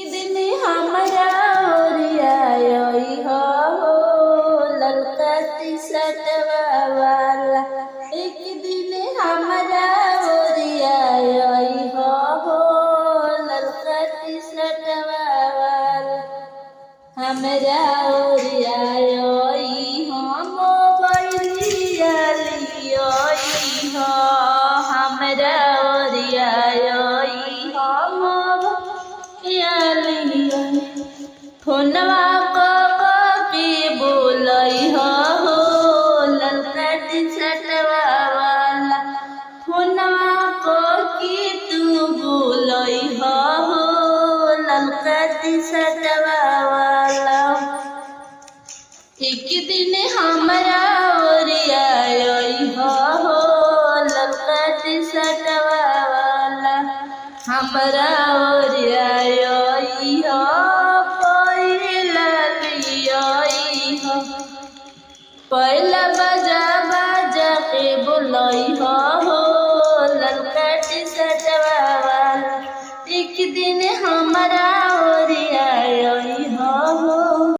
दिन हमरा ओरियाई हो ललका टी-शर्टवा वाला। एक दिन हमरा ओरियाई हो ललका टी-शर्टवा वाला। हमरा ओरियाई हो मोबाइलिया लियाई हो। हमरा ओरियाई हो फोनवा के बोलई हो ललका टी-शर्टवा वाला। फोनवा के तू बोलई हो ललका टी-शर्टवा वाला। एक दिन हमरा ओरियाई हो ललका टी-शर्टवा वाला। हमरा ओरियाई हो पहला बाजा के बोलई हो